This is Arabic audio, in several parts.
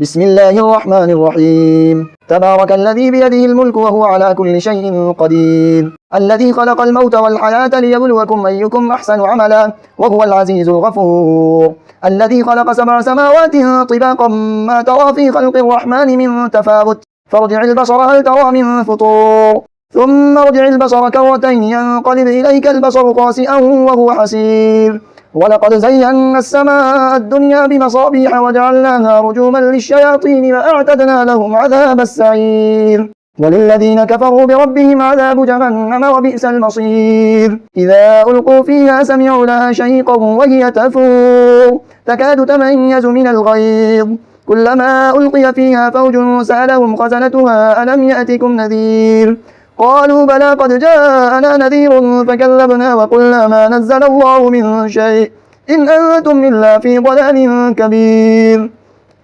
بسم الله الرحمن الرحيم. تبارك الذي بيده الملك وهو على كل شيء قدير، الذي خلق الموت والحياة ليبلوكم أيكم أحسن عملا وهو العزيز الغفور، الذي خلق 7 سماوات طباقا ما ترى في خلق الرحمن من تفاوت، فارجع البصر هل ترى من فطور، ثم ارجع البصر كرتين ينقلب إليك البصر خاسئا وهو حسير، ولقد زينا السماء الدنيا بمصابيح وجعلناها رجوما للشياطين وأعتدنا لهم عذاب السعير، وللذين كفروا بربهم عذاب جهنم وبئس المصير. إذا ألقوا فيها سمعوا لها شهيقا وهي تفور تكاد تميز من الغيظ، كلما ألقي فيها فوج سألهم خزنتها ألم يأتكم نذير، قالوا بلى قد جاءنا نذير فكذبنا وقلنا ما نزل الله من شيء إن أنتم إلا في ضلال كبير،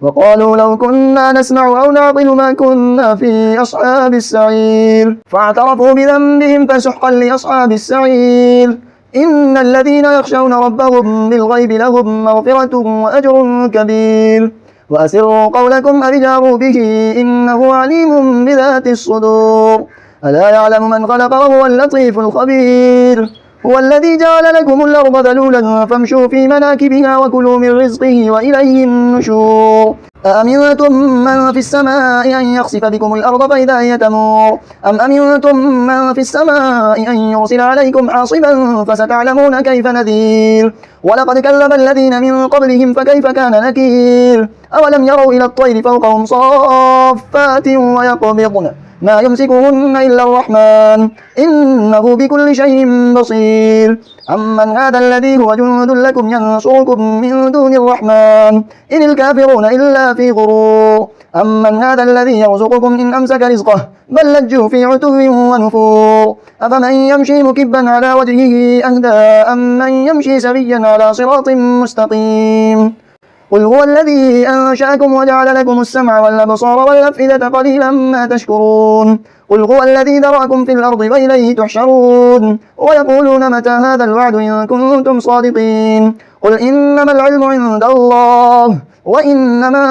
وقالوا لو كنا نسمع أو نعقل ما كنا في أصحاب السعير، فاعترفوا بذنبهم فسحقا لأصحاب السعير. إن الذين يخشون ربهم بالغيب لهم مغفرة وأجر كبير، وأسروا قولكم أو اجهروا به إنه عليم بذات الصدور، ألا يعلم من خلق وهو اللطيف الخبير. هو الذي جعل لكم الأرض ذلولا فامشوا في مناكبها وكلوا من رزقه وإليه النشور. أأمنتم من في السماء أن يخسف بكم الأرض فإذا هي تمور، أم أمنتم من في السماء أن يرسل عليكم حاصبا فستعلمون كيف نذير، ولقد كذب الذين من قبلهم فكيف كان نكير. أولم يروا إلى الطير فوقهم صافات ويقبضن ما يمسكهن إلا الرحمن إنه بكل شيء بصير. أمن هذا الذي هو جند لكم ينصركم من دون الرحمن إن الكافرون إلا في غرور. أمن هذا الذي يرزقكم إن أمسك رزقه بل لجوا في عتو ونفور. أفمن يمشي مكبا على وجهه أهدى أم من يمشي سويا على صراط مستقيم. قل هو الذي أنشأكم وجعل لكم السمع والأبصار والأفئدة قليلا ما تشكرون. قل هو الذي ذرأكم في الأرض وإليه تحشرون. ويقولون متى هذا الوعد إن كنتم صادقين. قل إنما العلم عند الله وإنما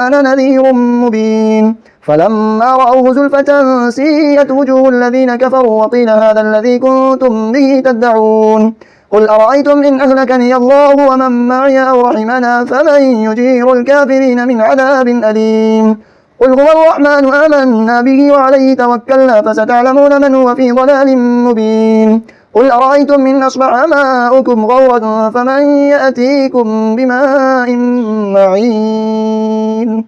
أنا نذير مبين. فلما رأوه زلفة سيئت وجوه الذين كفروا وقيل هذا الذي كنتم به تدعون. قل أرأيتم إن أهلكني الله ومن معي أو رحمنا فمن يجير الكافرين من عذاب أليم. قل هو الرحمن آمنا به وعليه توكلنا فستعلمون من هو في ضلال مبين. قل أرأيتم إن أصبح ماؤكم غورا فمن يأتيكم بماء معين.